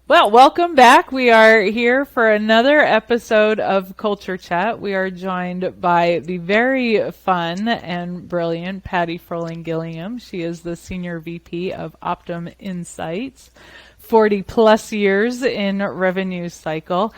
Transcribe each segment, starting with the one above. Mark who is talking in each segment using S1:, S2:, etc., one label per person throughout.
S1: Well, welcome back. We are here for another episode of Culture Chat. We are joined by the very fun and brilliant Pattie Froehling Gilliam. She is the Senior VP of Optum Insights, 40 plus years in revenue cycle,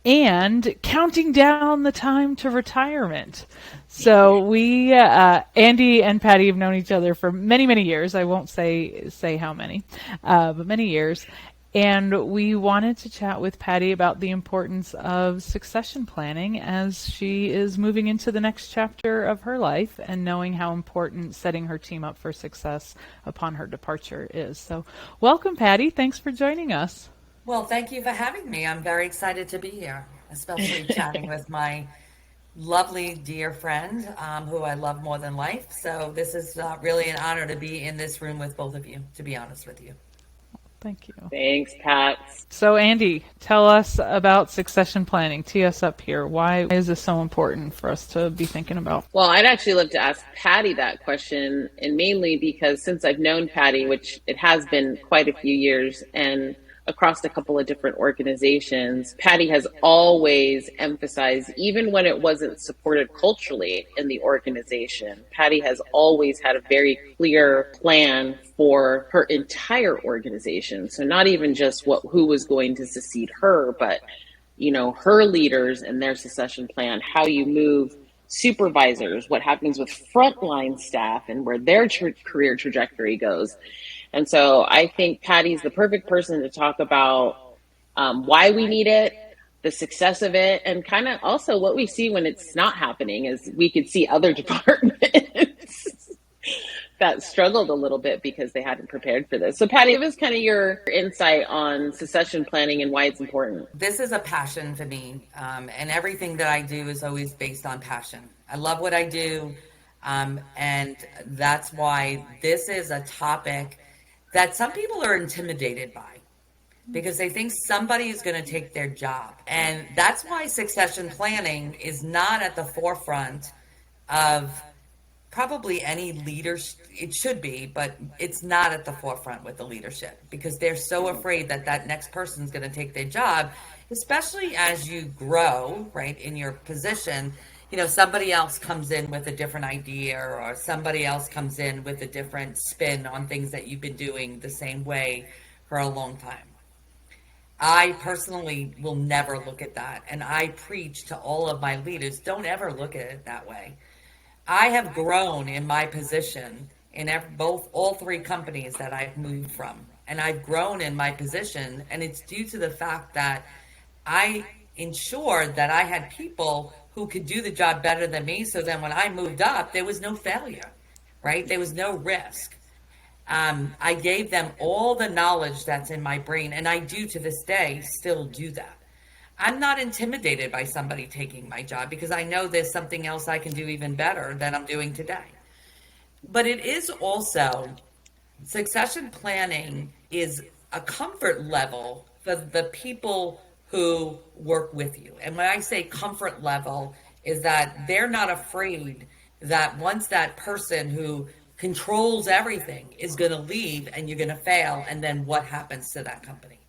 S1: and counting down the time to retirement. So Andy and Pattie have known each other for many, many years. I won't say how many, but many years. And we wanted to chat with Pattie about the importance of succession planning as she is moving into the next chapter of her life and knowing how important setting her team up for success upon her departure is. So welcome, Pattie. Thanks for joining us.
S2: Well, thank you for having me. I'm very excited to be here, especially chatting with my lovely dear friend who I love more than life. So this is really an honor to be in this room with both of you, to be honest with you.
S1: Thank you.
S3: Thanks, Pat.
S1: So, Andy, tell us about succession planning. Tee us up here. Why is this so important for us to be thinking about?
S3: Well, I'd actually love to ask Pattie that question, and mainly because since I've known Pattie, which it has been quite a few years, and across a couple of different organizations, Pattie has always emphasized, even when it wasn't supported culturally in the organization, Pattie has always had a very clear plan for her entire organization. So not even just who was going to succeed her, but her leaders and their succession plan, how you move supervisors, what happens with frontline staff and where their career trajectory goes. And so I think Pattie's the perfect person to talk about why we need it, the success of it, and kind of also what we see when it's not happening is we could see other departments that struggled a little bit because they hadn't prepared for this. So Pattie, give us kind of your insight on succession planning and why it's important.
S2: This is a passion for me, and everything that I do is always based on passion. I love what I do, and that's why this is a topic that some people are intimidated by because they think somebody is going to take their job. And that's why succession planning is not at the forefront of probably any leaders. It should be, but it's not at the forefront with the leadership because they're so afraid that that next person is going to take their job, especially as you grow, right, in your position. Somebody else comes in with a different idea or somebody else comes in with a different spin on things that you've been doing the same way for a long time. I personally will never look at that. And I preach to all of my leaders, don't ever look at it that way. I have grown in my position in all three companies that I've moved from. And I've grown in my position. And it's due to the fact that I ensured that I had people who could do the job better than me. So then when I moved up, there was no failure, right? There was no risk. I gave them all the knowledge that's in my brain. And I do to this day still do that. I'm not intimidated by somebody taking my job because I know there's something else I can do even better than I'm doing today. But it is also, succession planning is a comfort level for the people who work with you. And when I say comfort level is that they're not afraid that once that person who controls everything is going to leave and you're going to fail, and then what happens to that company?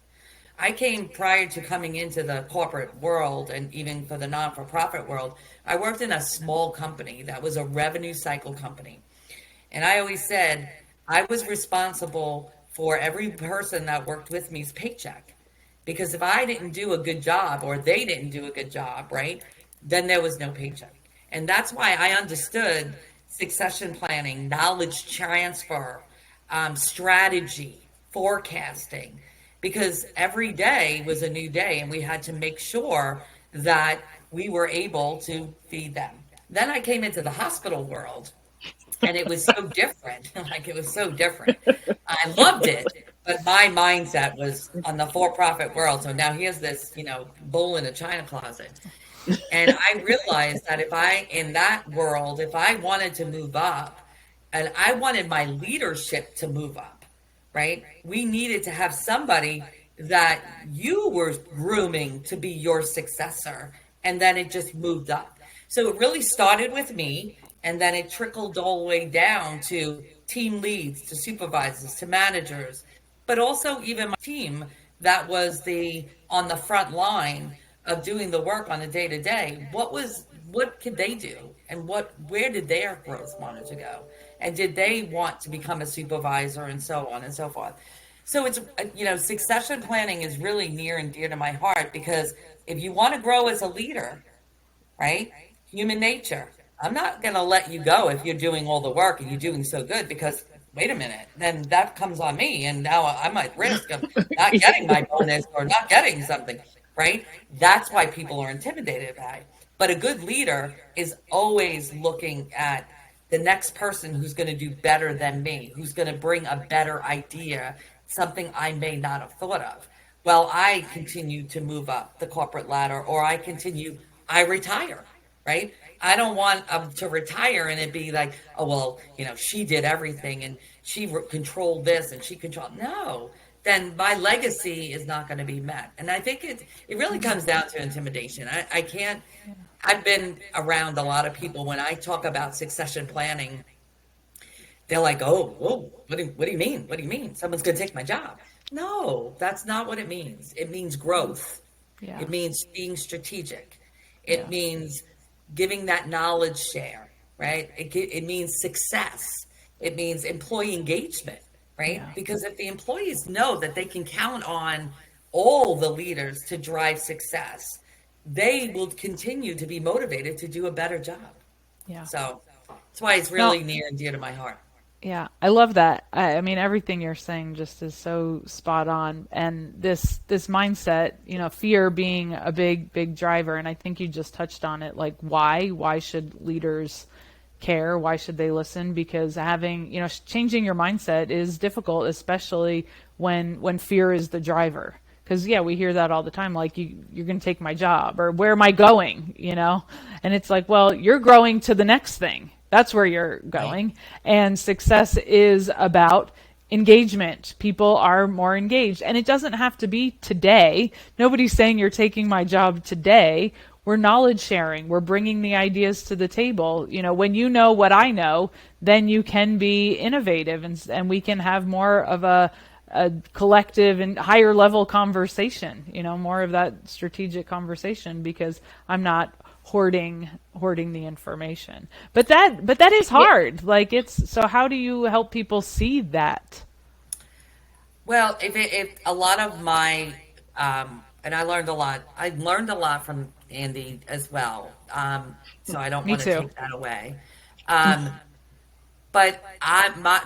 S2: I came prior to coming into the corporate world and even for the non-for-profit world, I worked in a small company that was a revenue cycle company. And I always said I was responsible for every person that worked with me's paycheck. Because if I didn't do a good job or they didn't do a good job, right, then there was no paycheck. And that's why I understood succession planning, knowledge transfer, strategy, forecasting, because every day was a new day and we had to make sure that we were able to feed them. Then I came into the hospital world and it was so different. Like, it was so different. I loved it, but my mindset was on the for-profit world. So now here's this, bull in a china closet. And I realized that in that world, if I wanted to move up and I wanted my leadership to move up, right? We needed to have somebody that you were grooming to be your successor. And then it just moved up. So it really started with me. And then it trickled all the way down to team leads, to supervisors, to managers, but also even my team that was the on the front line of doing the work on a day to day, what could they do, and where did their growth want to go, and did they want to become a supervisor, and so on and so forth. So it's succession planning is really near and dear to my heart, because if you want to grow as a leader, right? Human nature. I'm not going to let you go if you're doing all the work and you're doing so good, because wait a minute, then that comes on me. And now I'm at risk of not getting my bonus or not getting something, right? That's why people are intimidated by it. But a good leader is always looking at the next person who's going to do better than me, who's going to bring a better idea, something I may not have thought of. Well, I continue to move up the corporate ladder, or I retire, right? I don't want to retire and it be like, oh, well, she did everything and she controlled this and she controlled. No, then my legacy is not going to be met. And I think it really comes down to intimidation. I can't, I've been around a lot of people when I talk about succession planning. They're like, oh, whoa, what do you mean? What do you mean? Someone's going to take my job. No, that's not what it means. It means growth.
S1: Yeah.
S2: It means being strategic. It
S1: Yeah.
S2: means giving that knowledge share, right? It means success. It means employee engagement, right?
S1: Yeah.
S2: Because if the employees know that they can count on all the leaders to drive success, they will continue to be motivated to do a better job.
S1: Yeah.
S2: So that's why it's
S1: No,
S2: really near and dear to my heart.
S1: yeah, I love that. I mean, everything you're saying just is so spot on. And this mindset, fear being a big driver. And I think you just touched on it. Like, why? Why should leaders care? Why should they listen? Because changing your mindset is difficult, especially when fear is the driver. Because yeah, we hear that all the time. Like, you're going to take my job, or where am I going? And it's like, well, you're growing to the next thing. That's where you're going. And success is about engagement. People are more engaged. And it doesn't have to be today. Nobody's saying you're taking my job today. We're knowledge sharing. We're bringing the ideas to the table. When you know what I know, then you can be innovative, and we can have more of a collective and higher level conversation, more of that strategic conversation, because I'm not hoarding the information. But that is hard. Like, so how do you help people see that?
S2: Well, if a lot of my and I learned a lot. I learned a lot from Andy as well. So I don't
S1: Me
S2: want to
S1: too.
S2: take that away. But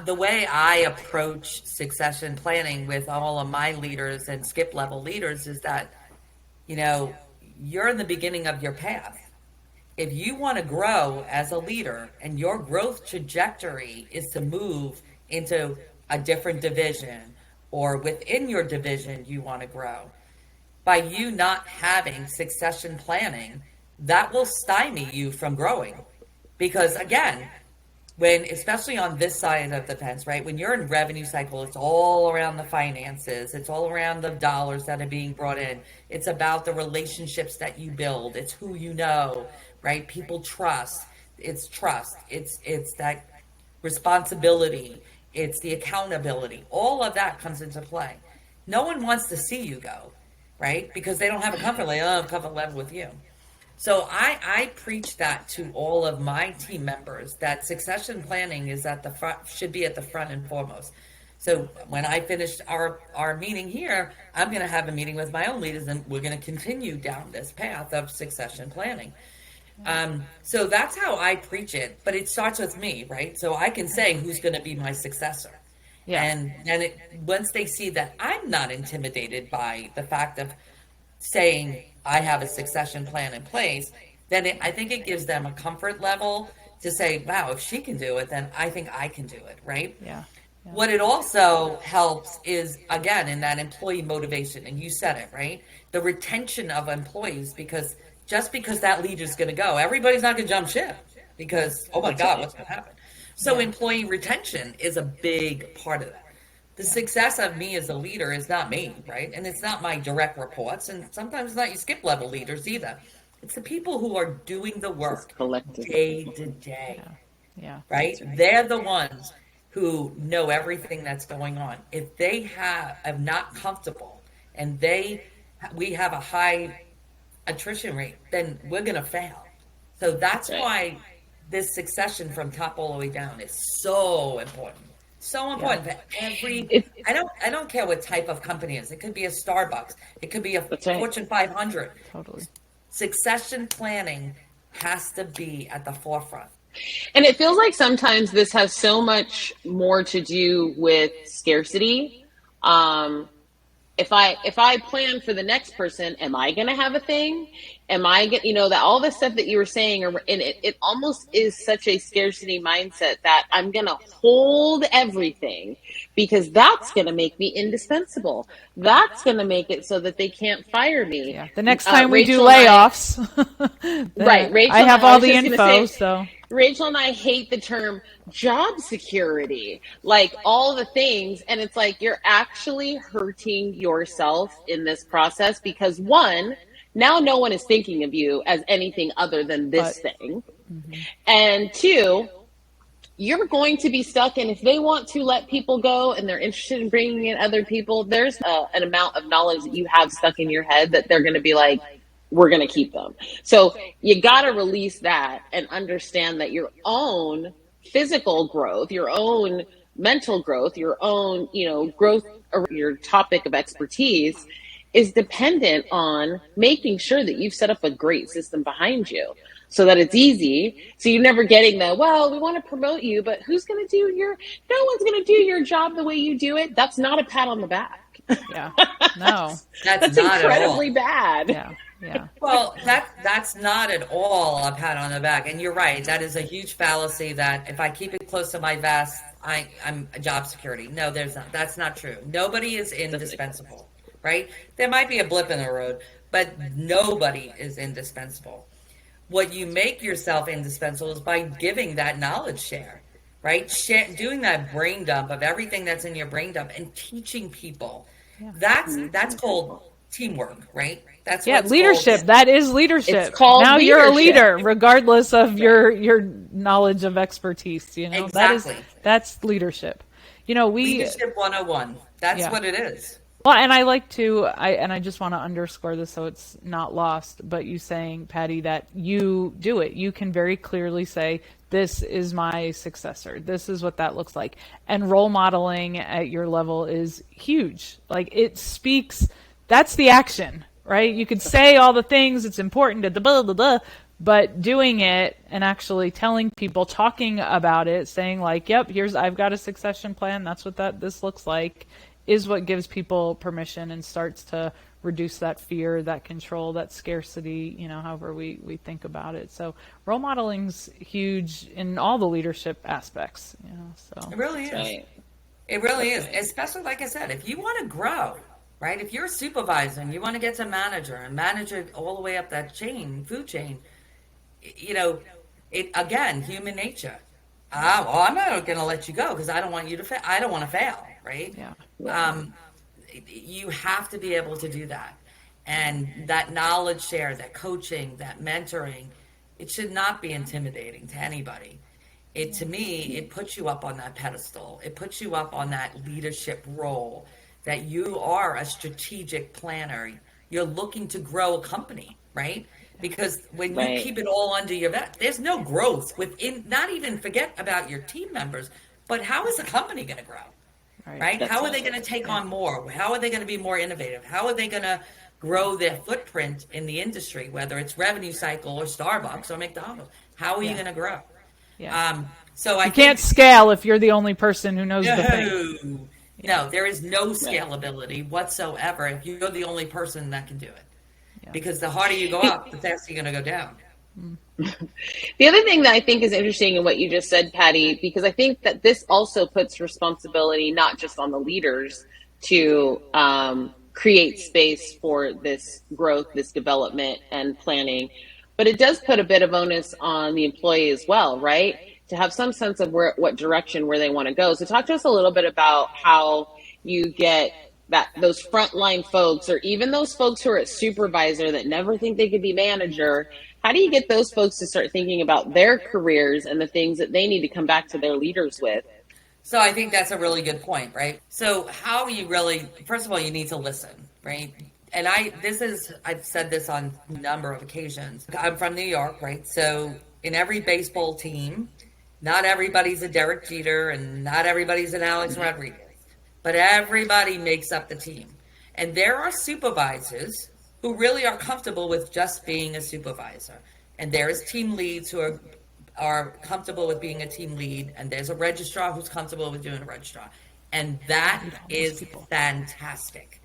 S2: the way I approach succession planning with all of my leaders and skip level leaders is that, you're in the beginning of your path. If you want to grow as a leader and your growth trajectory is to move into a different division, or within your division you want to grow, by you not having succession planning, that will stymie you from growing. Because again, especially on this side of the fence, right? When you're in revenue cycle, it's all around the finances. It's all around the dollars that are being brought in. It's about the relationships that you build. It's who you know, right? People trust. It's trust. It's that responsibility. It's the accountability. All of that comes into play. No one wants to see you go, right? Because they don't have a comfort level with you. So I preach that to all of my team members, that succession planning is at the front, should be at the front and foremost. So when I finish our meeting here, I'm going to have a meeting with my own leaders, and we're going to continue down this path of succession planning. So that's how I preach it, but it starts with me, right? So I can say who's going to be my successor.
S1: Yeah.
S2: And then once they see that I'm not intimidated by the fact of saying I have a succession plan in place, then I think it gives them a comfort level to say, wow, if she can do it, then I think I can do it, right?
S1: Yeah. Yeah.
S2: What it also helps is, again, in that employee motivation, and you said it, right? The retention of employees, because just because that leader's going to go, everybody's not going to jump ship because, oh my God, what's going to happen? So employee retention is a big part of that. The success of me as a leader is not me, right? And it's not my direct reports, and sometimes it's not your skip level leaders either. It's the people who are doing the work day to day,
S1: Yeah.
S2: right? They're the ones who know everything that's going on. If they are not comfortable and we have a high attrition rate, then we're going to fail. So that's
S3: Right.
S2: why this succession from top all the way down is so important. So important for every.
S3: It's
S2: I don't care what type of company it is. It could be a Starbucks. It could be a
S3: That's right.
S2: Fortune 500.
S1: Totally.
S2: Succession planning has to be at the forefront.
S3: And it feels like sometimes this has so much more to do with scarcity. If I plan for the next person, am I going to have a thing? Am I get that all the stuff that you were saying, and it almost is such a scarcity mindset that I'm going to hold everything because that's going to make me indispensable. That's going to make it so that they can't fire me.
S1: Yeah. The next time we do
S3: Rachel and
S1: layoffs,
S3: Right, Rachel.
S1: I have
S3: I
S1: all
S3: was
S1: the
S3: just gonna
S1: info.
S3: say,
S1: So
S3: Rachel and I hate the term job security, like all the things. And it's like you're actually hurting yourself in this process because one, now no one is thinking of you as anything other than this thing. And two, you're going to be stuck. And if they want to let people go and they're interested in bringing in other people, there's an amount of knowledge that you have stuck in your head that they're going to be like, we're going to keep them. So you got to release that and understand that your own physical growth, your own mental growth, your own, growth or your topic of expertise is dependent on making sure that you've set up a great system behind you so that it's easy. So you're never getting the, well, we want to promote you, but who's going to do no one's going to do your job the way you do it. That's not a pat on the back.
S1: yeah, no,
S2: That's not
S3: incredibly
S2: at all.
S3: bad.
S1: yeah, yeah.
S2: Well, that's not at all a pat on the back. And you're right. That is a huge fallacy that if I keep it close to my vest, I'm a job security. No, there's not. That's not true. Nobody is indispensable, right? There might be a blip in the road, but nobody is indispensable. What you make yourself indispensable is by giving that knowledge share, right? Doing that brain dump of everything that's in your brain dump and teaching people.
S1: Yeah.
S2: That's called teamwork, right? That's
S1: Yeah,
S2: what's
S1: leadership.
S2: called.
S1: That is leadership.
S3: It's called
S1: now you're a
S3: leadership.
S1: leader, regardless of your knowledge of expertise.
S2: Exactly.
S1: That's leadership.
S2: Leadership 101. That's
S1: Yeah.
S2: what it is.
S1: Well, and I just want to underscore this so it's not lost, but you saying, Patty, that you do it. You can very clearly say, this is my successor. This is what that looks like. And role modeling at your level is huge. Like it speaks, that's the action, right? You could say all the things, it's important, blah, blah, blah, but doing it and actually telling people, talking about it, saying like, yep, I've got a succession plan. That's what this looks like, is what gives people permission and starts to reduce that fear, that control, that scarcity, however we think about it. So role modeling's huge in all the leadership aspects, so.
S2: It really is.
S3: Right.
S2: It really is. Especially, like I said, if you want to grow, right? If you're a supervisor and you want to get to manager and manage it all the way up that food chain, again, human nature. Well, I'm not going to let you go because I don't want you to fail. I don't want to fail, right?
S1: Yeah.
S2: You have to be able to do that. And that knowledge share, that coaching, that mentoring, it should not be intimidating to anybody. To me, it puts you up on that pedestal. It puts you up on that leadership role that you are a strategic planner. You're looking to grow a company, right? Because when you keep it all under your vest, there's no growth within, not even forget about your team members, but how is the company going to grow? Right? How are they going to take on more? How are they going to be more innovative? How are they going to grow their footprint in the industry, whether it's revenue cycle or Starbucks or McDonald's? How are you going to grow?
S1: Yeah.
S2: So I
S1: can't scale if you're the only person who knows the thing.
S2: No, there is no scalability whatsoever if you're the only person that can do it. Yeah. Because the harder you go up, the faster you're going to go down.
S3: The other thing that I think is interesting in what you just said, Patty, because I think that this also puts responsibility not just on the leaders to create space for this growth, this development and planning, but it does put a bit of onus on the employee as well, right? To have some sense of what direction where they want to go. So talk to us a little bit about how you get those frontline folks, or even those folks who are a supervisor that never think they could be manager. How do you get those folks to start thinking about their careers and the things that they need to come back to their leaders with?
S2: So I think that's a really good point, right? So how you really, first of all, you need to listen, right? And I've said this on a number of occasions. I'm from New York, right? So in every baseball team, not everybody's a Derek Jeter and not everybody's an Alex Rodriguez, but everybody makes up the team. And there are supervisors who really are comfortable with just being a supervisor. And there's team leads who are comfortable with being a team lead, and there's a registrar who's comfortable with doing a registrar. And that is fantastic.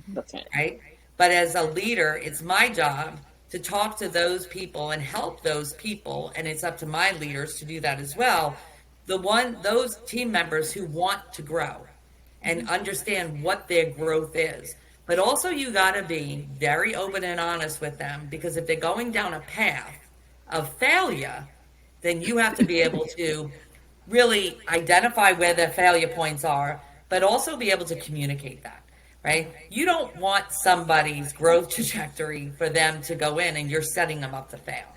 S3: That's right.
S2: Right? But as a leader, it's my job to talk to those people and help those people, and it's up to my leaders to do that as well. Those team members who want to grow and understand what their growth is. But also you got to be very open and honest with them, because if they're going down a path of failure, then you have to be able to really identify where their failure points are, but also be able to communicate that, right? You don't want somebody's growth trajectory for them to go in and you're setting them up to fail.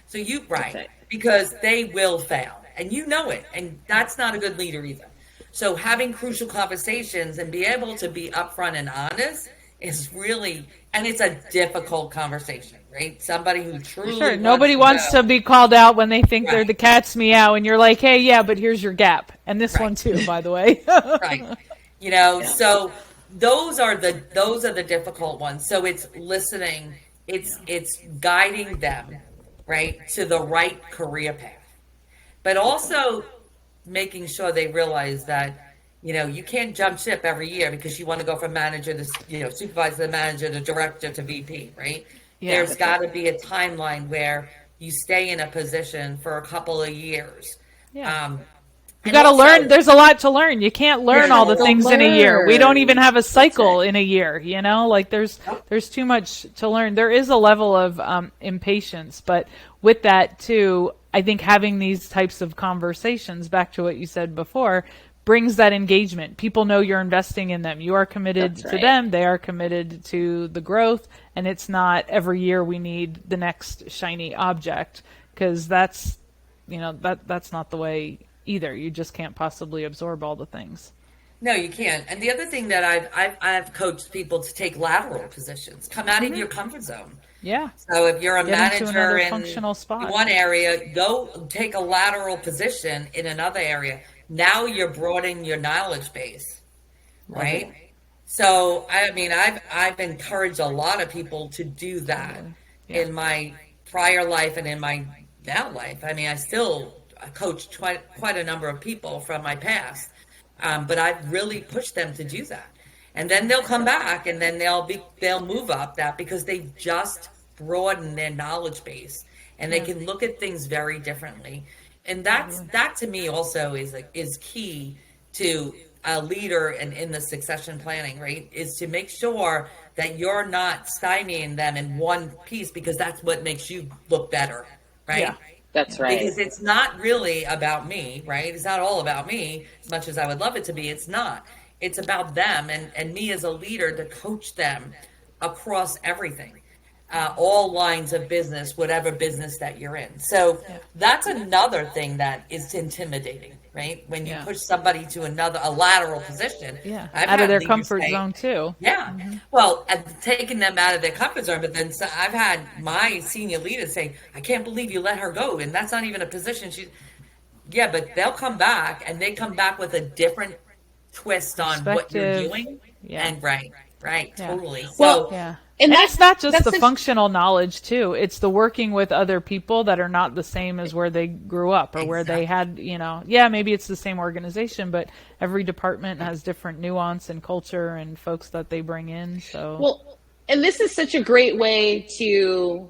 S2: So right, because they will fail and you know it, and that's not a good leader either. So having crucial conversations and be able to be upfront and honest is really, and it's a difficult conversation, right? Somebody who truly
S1: sure, nobody wants to be called out when they think they're the cat's meow, and you're like, hey, yeah, but here's your gap, and this one too, by the way.
S2: Right. So those are the difficult ones. So it's listening, it's guiding them, right, to the right career path, but also making sure they realize that, you can't jump ship every year because you want to go from manager to, supervisor to manager to director to VP, right? Yeah. There's got to be a timeline where you stay in a position for a couple of years.
S1: Yeah. You got to learn. There's a lot to learn. You can't learn all the things in a year. We don't even have a cycle in a year, like there's too much to learn. There is a level of impatience, but with that too, I think having these types of conversations, back to what you said before, brings that engagement. People know you're investing in them. You are committed to them. They are committed to the growth. And it's not every year we need the next shiny object, because that's not the way either. You just can't possibly absorb all the things.
S2: No, you can't. And the other thing that I've coached people to take lateral positions, come out of your comfort zone.
S1: Yeah.
S2: So if you're a manager in
S1: functional spot.
S2: one area, go take a lateral position in another area. Now you're broadening your knowledge base, right? Mm-hmm. So I've encouraged a lot of people to do that in my prior life and in my now life. I still coach quite a number of people from my past, but I've really pushed them to do that. And then they'll come back, and then they'll move up that because they've just broadened their knowledge base, and they can look at things very differently. And that to me also is key to a leader and in the succession planning, right? Is to make sure that you're not stymieing them in one piece, because that's what makes you look better, right?
S3: Yeah, that's right.
S2: Because it's not really about me, right? It's not all about me as much as I would love it to be. It's not. It's about them and me as a leader to coach them across everything. All lines of business, whatever business that you're in. So that's another thing that is intimidating, right? When you push somebody to a lateral position.
S1: Yeah, out of their comfort zone too.
S2: Yeah. Mm-hmm. Well, taking them out of their comfort zone, but then I've had my senior leaders say, I can't believe you let her go, and that's not even a position yeah, but they'll come back, and they come back with a different twist on what you're doing. Yeah. And right, totally.
S1: So, and that's not just the functional knowledge too. It's the working with other people that are not the same as where they grew up or where they had, maybe it's the same organization, but every department has different nuance and culture and folks that they bring in. So,
S3: well, and this is such a great way to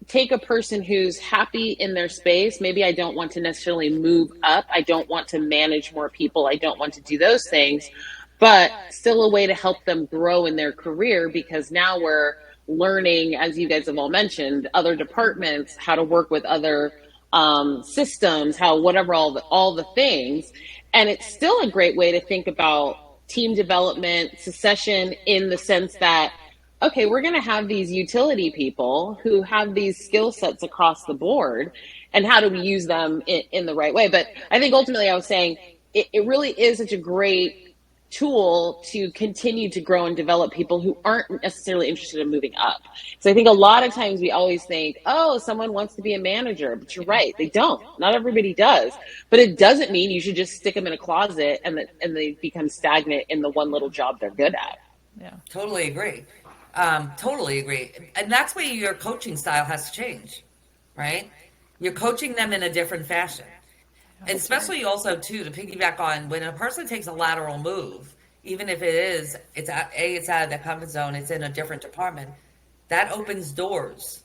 S3: take a person who's happy in their space. Maybe I don't want to necessarily move up. I don't want to manage more people. I don't want to do those things. But still a way to help them grow in their career, because now we're learning, as you guys have all mentioned, other departments, how to work with other systems, all the things. And it's still a great way to think about team development, succession, in the sense that, okay, we're going to have these utility people who have these skill sets across the board, and how do we use them in the right way? But I think ultimately I was saying, it really is such a great tool to continue to grow and develop people who aren't necessarily interested in moving up. So I think a lot of times we always think, oh, someone wants to be a manager, but you're right, they don't. Not everybody does. But it doesn't mean you should just stick them in a closet and they become stagnant in the one little job they're good at.
S1: Yeah.
S2: Totally agree. Totally agree. And that's where your coaching style has to change, right? You're coaching them in a different fashion. And especially also too, to piggyback on when a person takes a lateral move, even if it's out of their comfort zone, it's in a different department, that opens doors,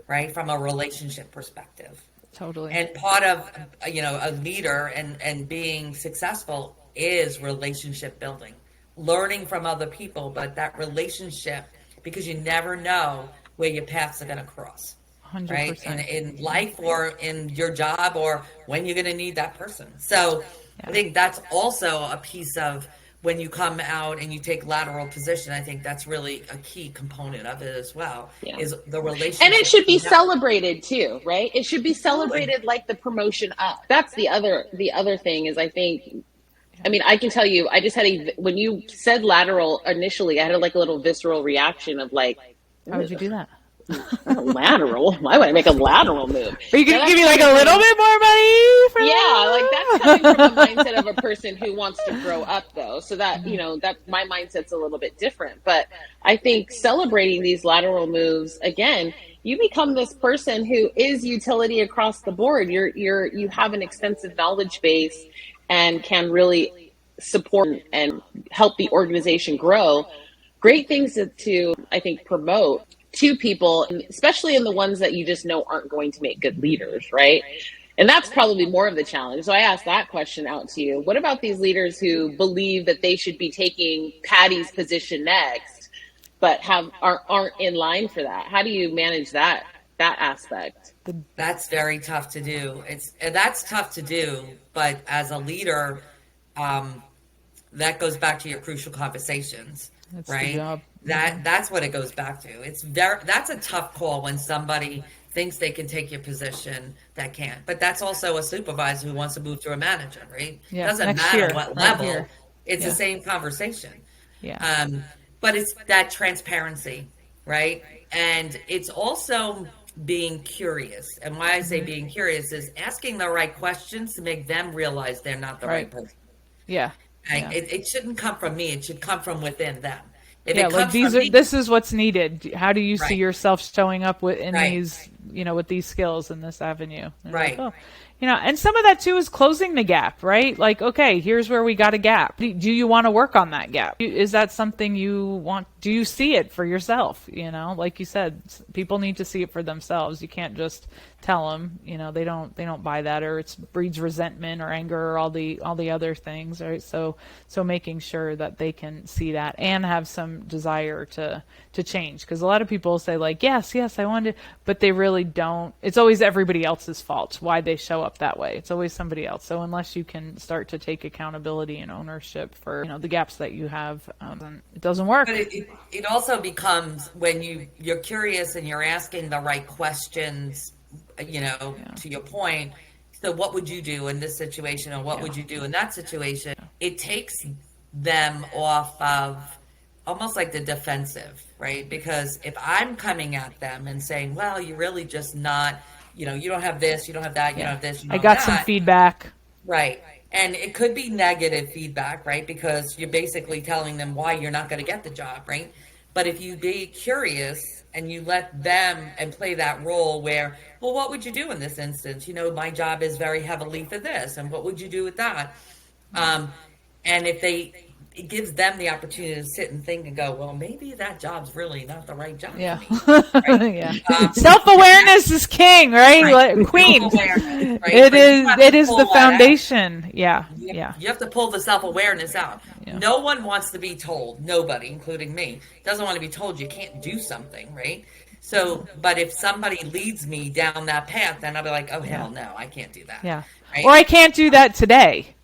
S2: right? From a relationship perspective.
S1: Totally.
S2: And part of, a leader and being successful is relationship building, learning from other people, but that relationship, because you never know where your paths are going to cross.
S1: 100%.
S2: Right? In life or in your job or when you're going to need that person. So I think that's also a piece of when you come out and you take lateral position. I think that's really a key component of it as well, is the relationship.
S3: And it should be celebrated too, right? It should be celebrated like the promotion up. That's the other thing is I think, I mean, I can tell you, I just had when you said lateral initially, I had like a little visceral reaction of like,
S1: how would you do that?
S3: Lateral? Why would I make a lateral move?
S1: Are you going to give me like a little bit more money for
S3: that? Like that's coming from the mindset of a person who wants to grow up though. So that, that my mindset's a little bit different. But I think celebrating these lateral moves, again, you become this person who is utility across the board. You have an extensive knowledge base and can really support and help the organization grow. Great things to I think, promote to people, especially in the ones that you just know aren't going to make good leaders, right? And that's probably more of the challenge. So I asked that question out to you. What about these leaders who believe that they should be taking Pattie's position next, but aren't in line for that? How do you manage that aspect?
S2: That's very tough to do. That's tough to do, but as a leader, that goes back to your crucial conversations.
S1: That's
S2: right?
S1: The job.
S2: That's what it goes back to. That's a tough call when somebody thinks they can take your position that can't. But that's also a supervisor who wants to move to a manager, right?
S1: Yeah.
S2: Doesn't
S1: Next
S2: matter
S1: year,
S2: what level.
S1: here.
S2: It's the same conversation.
S1: Yeah.
S2: But it's that transparency, right? And it's also being curious. And why I say being curious is asking the right questions to make them realize they're not the right person.
S1: Yeah.
S2: It shouldn't come from me. It should come from within them.
S1: This is what's needed. How do you see yourself showing up these, with these skills in this avenue? And
S2: right.
S1: Like, and some of that too is closing the gap, right? Like, okay, here's where we got a gap. Do you want to work on that gap? Is that something you want? Do you see it for yourself? Like you said, people need to see it for themselves. You can't just tell them, they don't buy that, or it breeds resentment or anger or all the other things, right? So making sure that they can see that and have some desire to change, because a lot of people say like, yes, I want to, but they really don't. It's always everybody else's fault why they show up that way. It's always somebody else. So unless you can start to take accountability and ownership for the gaps that you have, it doesn't work.
S2: But it also becomes when you're curious and you're asking the right questions, to your point. So what would you do in this situation, or what would you do in that situation? It takes them off of almost like the defensive, right? Because if I'm coming at them and saying, well, you're really just not, you don't have this, you don't have that, you don't have this, you don't
S1: I got
S2: have
S1: some
S2: that.
S1: feedback.
S2: Right. And it could be negative feedback, right? Because you're basically telling them why you're not going to get the job, right? But if you be curious and you let them and play that role where, well, what would you do in this instance? My job is very heavily for this, and what would you do with that? And if it gives them the opportunity to sit and think and go, well, maybe that job's really not the right job for me. Right?
S1: Self-awareness is king, right? Queen.
S2: Right?
S1: It is the foundation. Yeah.
S2: You have to pull the self-awareness out. Yeah. No one wants to be told, nobody, including me, doesn't want to be told you can't do something, right? So, but if somebody leads me down that path, then I'll be like, oh, hell no, I can't do that.
S1: Yeah.
S2: Right?
S1: Or I can't do that today.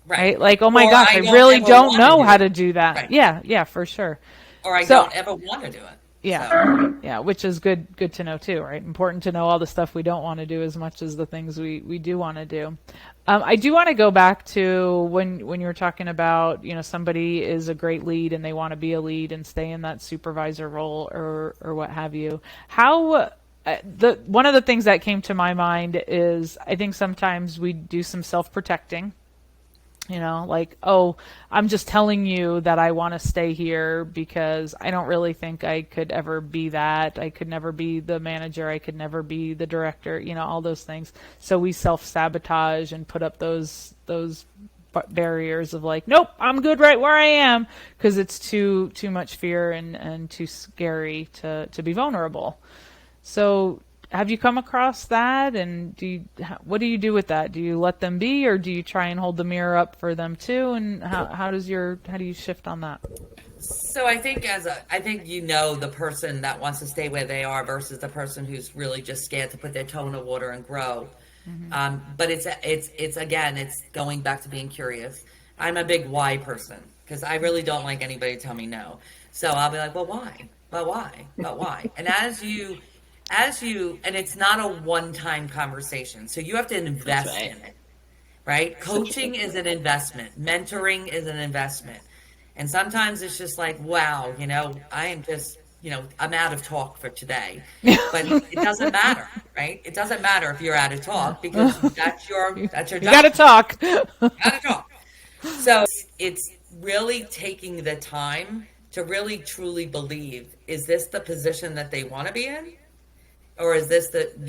S1: Right? Like, oh my gosh, I really don't know how to do that. Right. Yeah, for sure.
S2: Or I don't ever want to do it.
S1: Yeah.
S2: So
S1: Yeah, which is good to know too, right? Important to know all the stuff we don't want to do as much as the things we do want to do. I do want to go back to when you were talking about, somebody is a great lead and they want to be a lead and stay in that supervisor role or what have you. How the one of the things that came to my mind is I think sometimes we do some self-protecting. Like, oh, I'm just telling you that I want to stay here because I don't really think I could ever be that. I could never be the manager. I could never be the director, all those things. So we self-sabotage and put up those barriers of like, nope, I'm good right where I am because it's too much fear and too scary to be vulnerable. So have you come across that, and what do you do with that? Do you let them be, or do you try and hold the mirror up for them too? And how do you shift on that?
S2: So I think the person that wants to stay where they are versus the person who's really just scared to put their toe in the water and grow. But it's going back to being curious. I'm a big why person because I really don't like anybody to tell me no. So I'll be like, well, why? But why? But why? And and it's not a one-time conversation. So you have to invest in it, right? Coaching is an investment. Mentoring is an investment. And sometimes it's just like, wow, I am just, I'm out of talk for today. But it doesn't matter, right? It doesn't matter if you're out of talk because that's your job.
S1: You got to talk.
S2: You got to talk. So it's really taking the time to really truly believe, is this the position that they want to be in? Or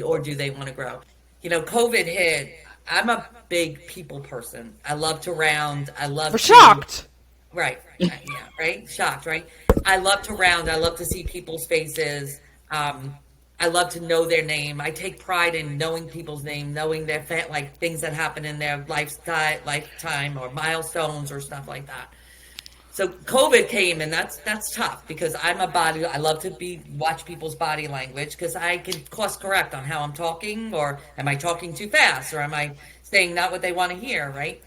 S2: or do they want to grow? COVID hit. I'm a big people person. I love to round.
S1: We're shocked.
S2: Right. Yeah. Right. Shocked. Right. I love to round. I love to see people's faces. I love to know their name. I take pride in knowing people's name, knowing their things that happen in their lifetime or milestones or stuff like that. So COVID came, and that's tough because I love to watch people's body language because I can course correct on how I'm talking, or am I talking too fast, or am I saying not what they want to hear, right?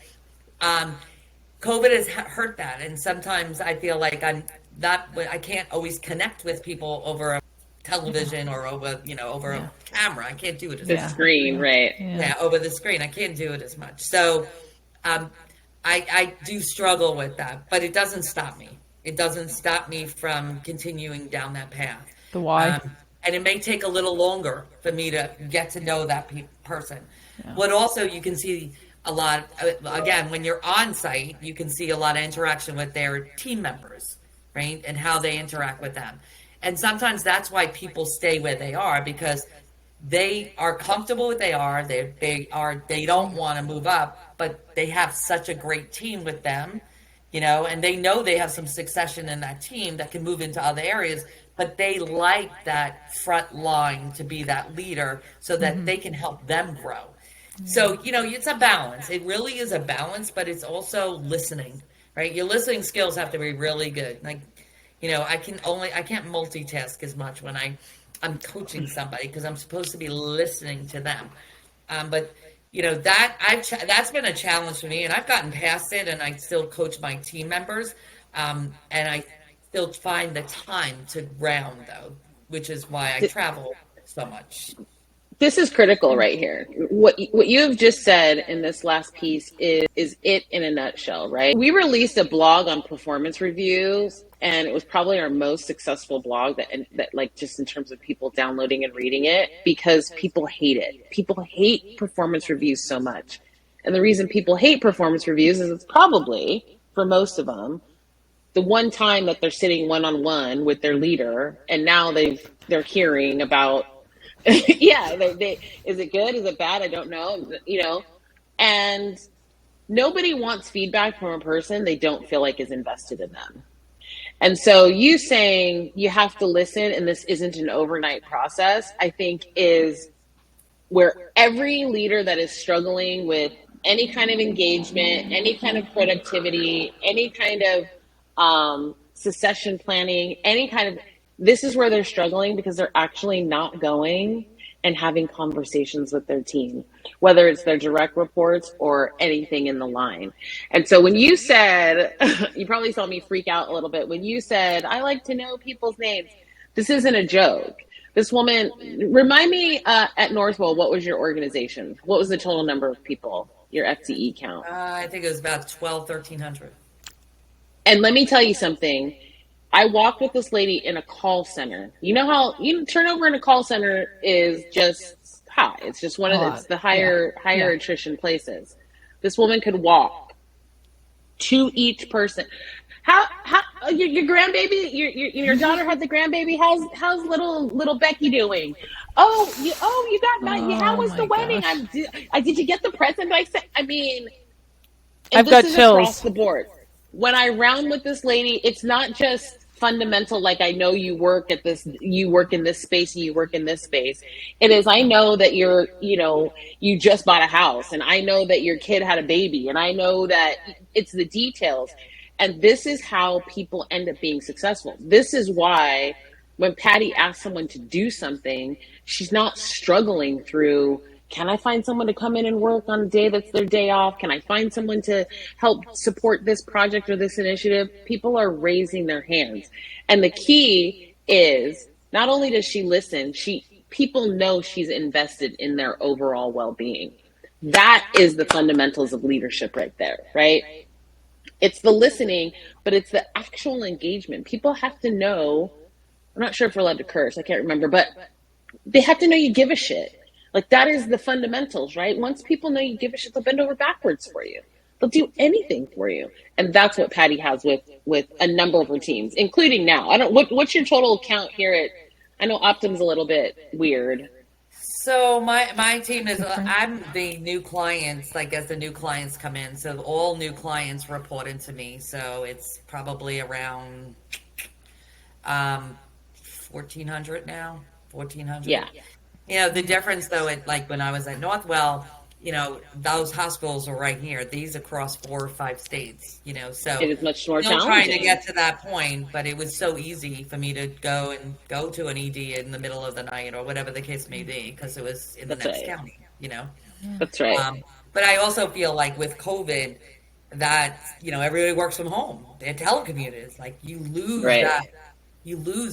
S2: COVID has hurt that, and sometimes I feel like I can't always connect with people over a television or over a camera. I can't do it as much.
S3: The screen, right?
S2: Yeah, over the screen. I can't do it as much. So, I do struggle with that, but it doesn't stop me. It doesn't stop me from continuing down that path.
S1: The why.
S2: And it may take a little longer for me to get to know that person.
S1: Yeah.
S2: What also you can see a lot, again, when you're on site, you can see a lot of interaction with their team members, right? And how they interact with them. And sometimes that's why people stay where they are, because they are comfortable with they are. They don't want to move up, but they have such a great team with them, and they know they have some succession in that team that can move into other areas, but they like that front line to be that leader so that they can help them grow. So, it's a balance. It really is a balance, but it's also listening, right? Your listening skills have to be really good. Like, I can't multitask as much when I'm coaching somebody because I'm supposed to be listening to them. But that's been a challenge for me, and I've gotten past it, and I still coach my team members, and I still find the time to round though, which is why I travel so much.
S3: This is critical right here. What you have just said in this last piece is it in a nutshell, right? We released a blog on performance reviews, and it was probably our most successful blog that like just in terms of people downloading and reading it, because people hate it. People hate performance reviews so much. And the reason people hate performance reviews is it's probably, for most of them, the one time that they're sitting one-on-one with their leader, and now they're hearing about yeah, is it good? Is it bad? I don't know. And nobody wants feedback from a person they don't feel like is invested in them. And so you saying you have to listen and this isn't an overnight process, I think is where every leader that is struggling with any kind of engagement, any kind of productivity, any kind of succession planning, this is where they're struggling, because they're actually not going and having conversations with their team, whether it's their direct reports or anything in the line. And so when you said, you probably saw me freak out a little bit when you said, I like to know people's names. This isn't a joke. This woman, remind me, at Northwell, what was your organization? What was the total number of people, your FTE count?
S2: I think it was about 1,300.
S3: And let me tell you something. I walked with this lady in a call center. You know how turnover in a call center is just high. It's just one of the, it's the higher attrition places. This woman could walk to each person. How your grandbaby, your daughter had the grandbaby. How's little Becky doing? You got that. How was the wedding? Did you get the present? I mean, and
S1: I've got
S3: this is
S1: chills
S3: across the board. When I round with this lady, it's not just fundamental, like I know you work in this space and you work in this space. It is, I know that you just bought a house, and I know that your kid had a baby, and I know that it's the details. And this is how people end up being successful. This is why when Pattie asks someone to do something, she's not struggling through, can I find someone to come in and work on a day that's their day off? Can I find someone to help support this project or this initiative? People are raising their hands. And the key is, not only does she listen, people know she's invested in their overall well-being. That is the fundamentals of leadership right there, right? It's the listening, but it's the actual engagement. People have to know, I'm not sure if we're allowed to curse, I can't remember, but they have to know you give a shit. Like, that is the fundamentals, right? Once people know you give a shit, they'll bend over backwards for you. They'll do anything for you. And that's what Pattie has with a number of her teams, including now. What's your total count here I know Optum's a little bit weird.
S2: So my team is, I'm the new clients, like as the new clients come in. So all new clients report into me. So it's probably around 1,400 now, 1,400.
S3: Yeah.
S2: The difference though, like when I was at Northwell, those hospitals are right here. These across 4 or 5 states, so
S3: it is much more
S2: still
S3: challenging.
S2: Trying to get to that point, but it was so easy for me to go to an ED in the middle of the night or whatever the case may be, because it was in the next county,
S3: That's right.
S2: But I also feel like with COVID that, everybody works from home. They're telecommuters. Like you lose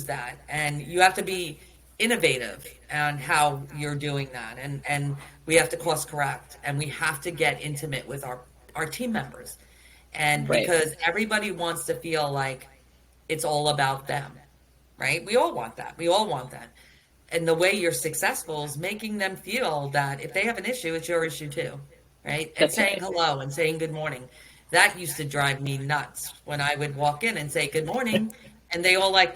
S2: that, and you have to be innovative on how you're doing that, and we have to course correct, and we have to get intimate with our team members, and because everybody wants to feel like it's all about them, right? We all want that, and the way you're successful is making them feel that if they have an issue, it's your issue too, right? And saying hello and saying good morning. That used to drive me nuts when I would walk in and say good morning. And they all like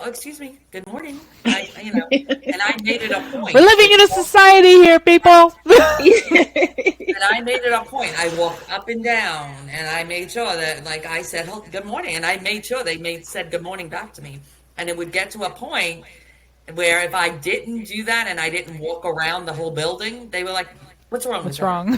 S2: excuse me, good morning. And I made it a point.
S1: We're living in a society here, people.
S2: And I made it a point. I walked up and down, and I made sure that, like, I said good morning, and I made sure they said good morning back to me. And it would get to a point where if I didn't do that and I didn't walk around the whole building, they were like, "What's wrong?
S1: What's wrong?"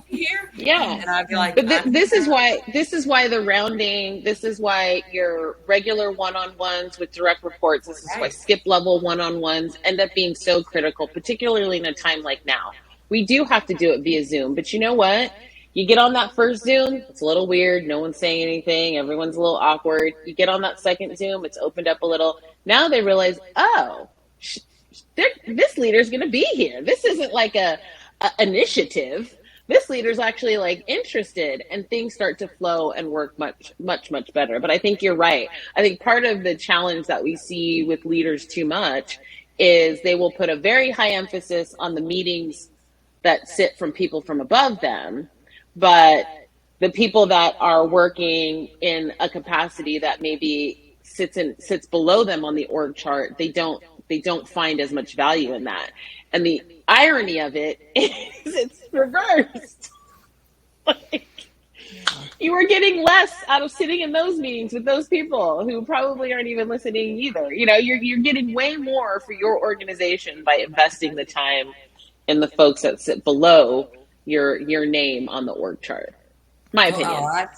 S2: Here?
S3: Yeah.
S2: And I'd be like,
S3: but this is why the rounding, this is why your regular one-on-ones with direct reports, this is why skip level one-on-ones end up being so critical, particularly in a time like now. We do have to do it via Zoom, but you know what? You get on that first Zoom, it's a little weird. No one's saying anything. Everyone's a little awkward. You get on that second Zoom, it's opened up a little. Now they realize, this leader's going to be here. This isn't like a initiative. This leader's actually like interested, and things start to flow and work much, much, much better. But I think you're right. I think part of the challenge that we see with leaders too much is they will put a very high emphasis on the meetings that sit from people from above them, but the people that are working in a capacity that maybe sits below them on the org chart, they don't find as much value in that. And the irony of it is it's reversed. Like, you are getting less out of sitting in those meetings with those people who probably aren't even listening either. You're getting way more for your organization by investing the time in the folks that sit below your name on the org chart. My opinion.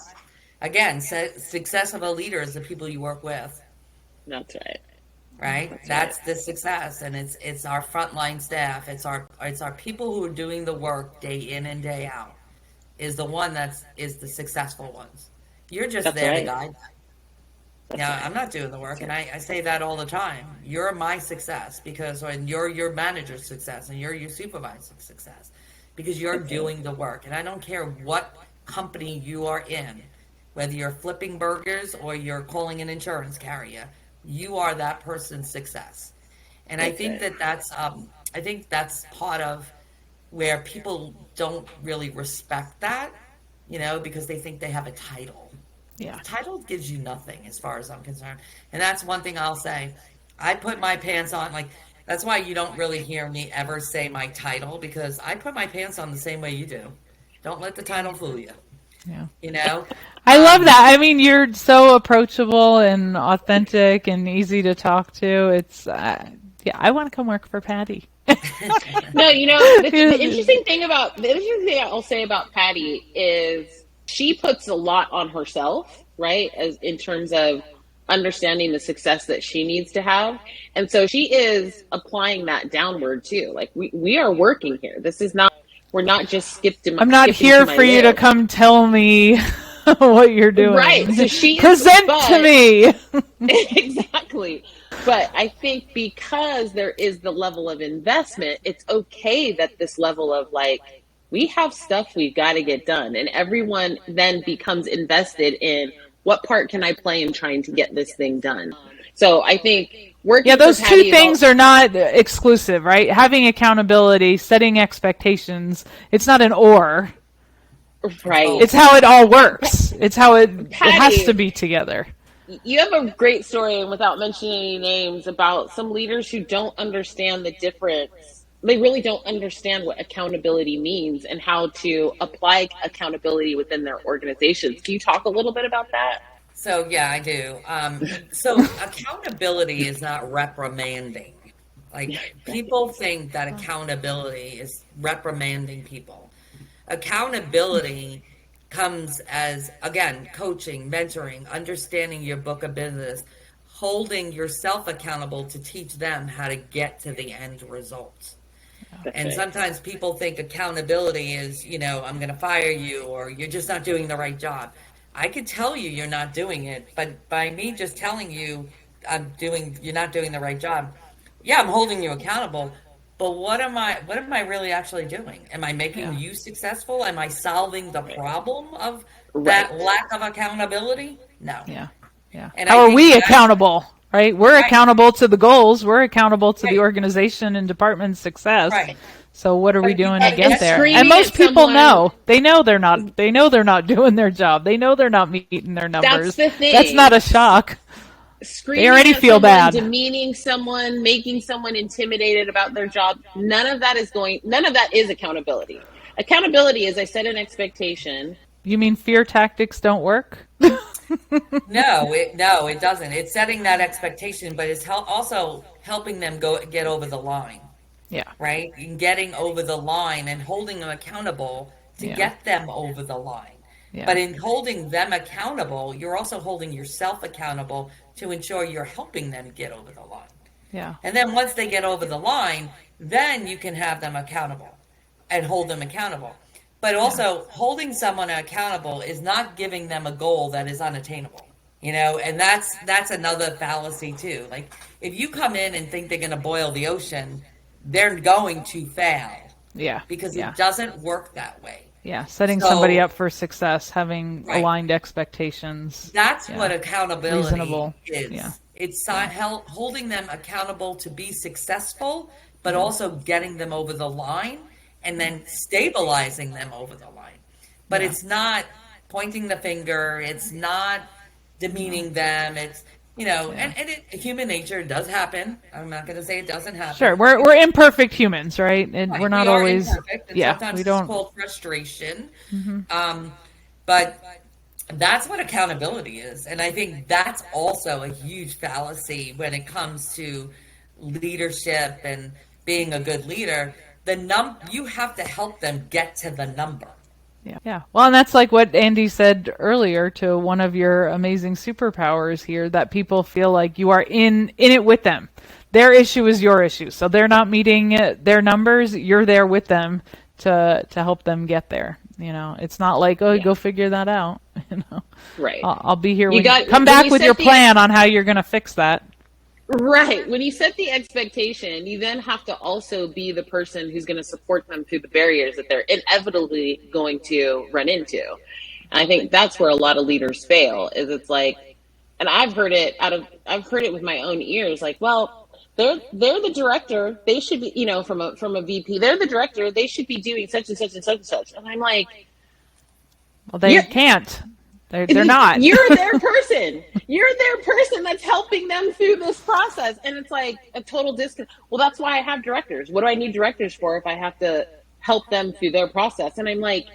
S2: Again, success of a leader is the people you work with.
S3: That's right.
S2: Right? That's the success, and it's our frontline staff. It's our people who are doing the work day in and day out is the one is the successful ones. You're just there to guide them. Yeah, I'm not doing the work, and I say that all the time. You're my success because when you're your manager's success and you're your supervisor's success because you're doing the work. And I don't care what company you are in, whether you're flipping burgers or you're calling an insurance carrier, you are that person's success. And I
S3: That's
S2: think
S3: it.
S2: I think that's part of where people don't really respect that, because they think they have a title.
S1: Yeah.
S2: Title gives you nothing as far as I'm concerned. And that's one thing I'll say. I put my pants on, like, that's why you don't really hear me ever say my title, because I put my pants on the same way you do. Don't let the title fool you.
S1: Yeah.
S2: You know?
S1: I love that. I mean, you're so approachable and authentic and easy to talk to. It's, yeah, I want to come work for Patty.
S3: No, the interesting thing I'll say about Patty is she puts a lot on herself, right? As in terms of understanding the success that she needs to have. And so she is applying that downward too. Like we are working here. We're not just
S1: I'm not here for you to come tell me what you're doing.
S3: Right. So she
S1: present to me.
S3: Exactly. But I think because there is the level of investment, it's okay that this level of we have stuff we've got to get done. And everyone then becomes invested in what part can I play in trying to get this thing done. So I think working
S1: those two things are not exclusive, right? Having accountability, setting expectations, it's not an or.
S3: Right.
S1: It's how it all works. It's how it has to be together.
S3: You have a great story, and without mentioning any names, about some leaders who don't understand the difference. They really don't understand what accountability means and how to apply accountability within their organizations. Can you talk a little bit about that?
S2: So, yeah, I do. So accountability is not reprimanding. Like, people think that accountability is reprimanding people. Accountability comes as, again, coaching, mentoring, understanding your book of business, holding yourself accountable to teach them how to get to the end result. And sometimes people think accountability is, I'm going to fire you, or you're just not doing the right job. I could tell you you're not doing it, but by me just telling you you're not doing the right job, yeah, I'm holding you accountable. But what am I really actually doing? Am I making you successful? Am I solving the problem of that lack of accountability? No.
S1: Yeah.
S2: And
S1: how are we accountable? Right? We're accountable to the goals. We're accountable to the organization and department's success. Right. So what are we doing to get there? And most people know. They know they're not doing their job. They know they're not meeting their numbers.
S3: That's the thing.
S1: That's not a shock.
S3: Screaming
S1: they already
S3: at
S1: feel
S3: someone,
S1: bad.
S3: Demeaning someone, making someone intimidated about their job. None of that is accountability. Accountability is I set an expectation.
S1: You mean fear tactics don't work?
S2: No, it doesn't. It's setting that expectation, but it's also helping them get over the line.
S1: Yeah.
S2: Right? And getting over the line and holding them accountable to get them over the line. Yeah. But in holding them accountable, you're also holding yourself accountable to ensure you're helping them get over the line.
S1: Yeah.
S2: And then once they get over the line, then you can have them accountable and hold them accountable. But also holding someone accountable is not giving them a goal that is unattainable. And that's another fallacy too. Like, if you come in and think they're going to boil the ocean, they're going to fail.
S1: Yeah.
S2: Because it doesn't work that way.
S1: Yeah, setting somebody up for success, having aligned expectations.
S2: That's what accountability
S1: reasonable.
S2: Is. Yeah. It's holding them accountable to be successful, but also getting them over the line and then stabilizing them over the line. But it's not pointing the finger. It's not demeaning them. It's, human nature does happen. I'm not going to say it doesn't happen.
S1: Sure, we're imperfect humans, right? And we're not always
S2: imperfect. And sometimes it's called frustration. Mm-hmm. But that's what accountability is, and I think that's also a huge fallacy when it comes to leadership and being a good leader. You have to help them get to the number.
S1: Yeah. Well, and that's like what Andy said earlier to one of your amazing superpowers here, that people feel like you are in it with them. Their issue is your issue. So they're not meeting their numbers. You're there with them to help them get there. It's not like, oh,
S3: Yeah.
S1: go figure that out.
S3: Right.
S1: I'll be here
S3: You
S1: when
S3: got
S1: come
S3: when
S1: back
S3: you
S1: with
S3: set
S1: your plan on how you're going to fix that.
S3: right. When you set the expectation, you then have to also be the person who's going to support them through the barriers that they're inevitably going to run into. And I think that's where a lot of leaders fail, is it's like, and I've heard it with my own ears, like, well, they're the director. They should be, from a VP, they're the director. They should be doing such and such and such and such. And I'm like,
S1: Well, they
S3: you're
S1: can't. They're not.
S3: you're their person. You're their person that's helping them through this process. And it's like a total disconnect. Well, that's why I have directors. What do I need directors for if I have to help them through their process? And I'm like,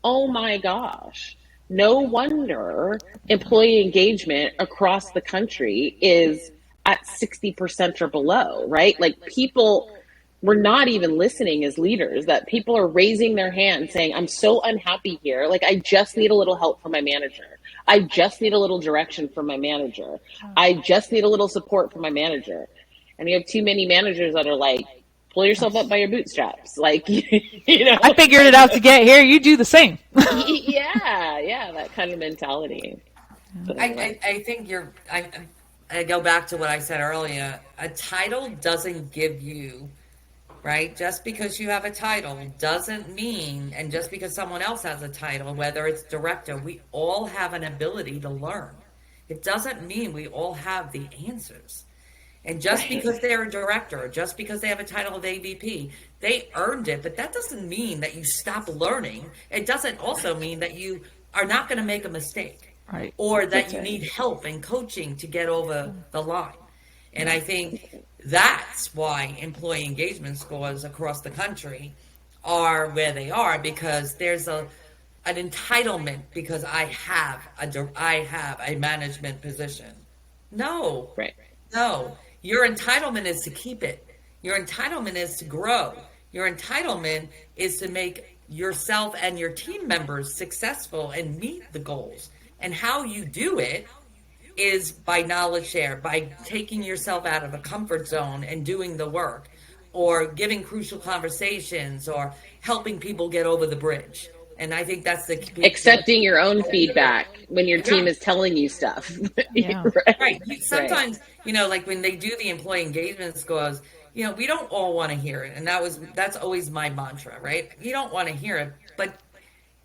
S3: oh my gosh. No wonder employee engagement across the country is at 60% or below, right? Like, people, we're not even listening as leaders, that people are raising their hand saying, I'm so unhappy here. Like, I just need a little help from my manager. I just need a little direction from my manager. I just need a little support from my manager. And you have too many managers that are like, pull yourself up by your bootstraps. Like,
S1: I figured it out to get here. You do the same.
S3: yeah, that kind of mentality.
S2: I think I go back to what I said earlier. A title doesn't give you, right? Just because you have a title doesn't mean, and just because someone else has a title, whether it's director, we all have an ability to learn. It doesn't mean we all have the answers. And just because they're a director, or just because they have a title of AVP, they earned it. But that doesn't mean that you stop learning. It doesn't also mean that you are not going to make a mistake,
S1: Right.
S2: or that you need help and coaching to get over the line. And I think that's why employee engagement scores across the country are where they are, because there's an entitlement because I have a management position. No,
S3: Right.
S2: no. Your entitlement is to keep it. Your entitlement is to grow. Your entitlement is to make yourself and your team members successful and meet the goals. And how you do it is by knowledge share, by taking yourself out of a comfort zone and doing the work, or giving crucial conversations, or helping people get over the bridge. And I think that's the
S3: Accepting your own feedback when your team is telling you stuff.
S1: Yeah.
S2: right. Sometimes, like when they do the employee engagement scores, we don't all want to hear it. And that's always my mantra, right? You don't want to hear it, but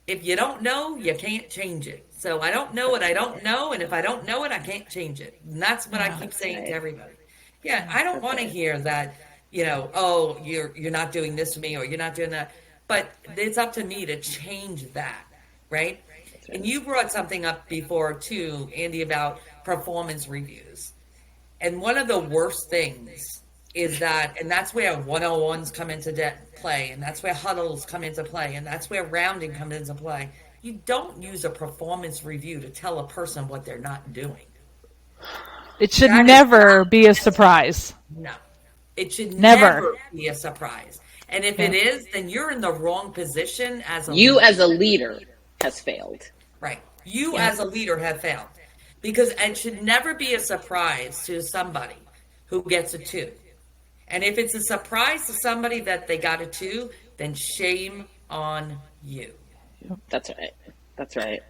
S2: if you don't know, you can't change it. So I don't know what I don't know, and if I don't know it, I can't change it. And that's what I keep saying to everybody. Yeah, I don't want to hear that, oh, you're not doing this for me, or you're not doing that. But it's up to me to change that, right? And you brought something up before too, Andy, about performance reviews. And one of the worst things is that, and that's where 101s come into play, and that's where huddles come into play, and that's where rounding comes into play. You don't use a performance review to tell a person what they're not doing.
S1: It should never be a surprise.
S2: No. It should never be a surprise. And if it is, then you're in the wrong position as a leader.
S3: As a leader has failed.
S2: Right. You as a leader have failed. Because it should never be a surprise to somebody who gets a 2. And if it's a surprise to somebody that they got a 2, then shame on you.
S3: That's right. That's right.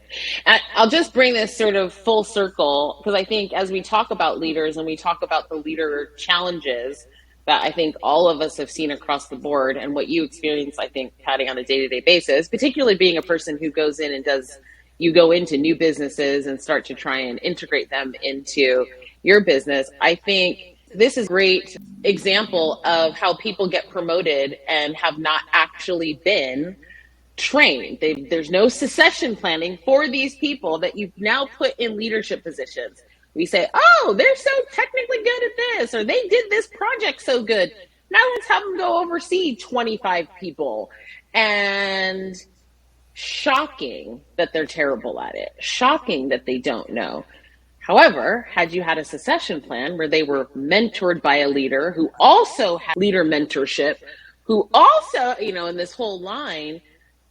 S3: And I'll just bring this sort of full circle, because I think as we talk about leaders and we talk about the leader challenges that I think all of us have seen across the board, and what you experience, I think, Patty, on a day-to-day basis, particularly being a person who goes in and you go into new businesses and start to try and integrate them into your business. I think this is a great example of how people get promoted and have not actually been trained. There's no succession planning for these people that you've now put in leadership positions. We say, oh, they're so technically good at this, or they did this project so good. Now let's have them go oversee 25 people. And shocking that they're terrible at it. Shocking that they don't know. However, had you had a succession plan where they were mentored by a leader who also had leader mentorship, who also, in this whole line,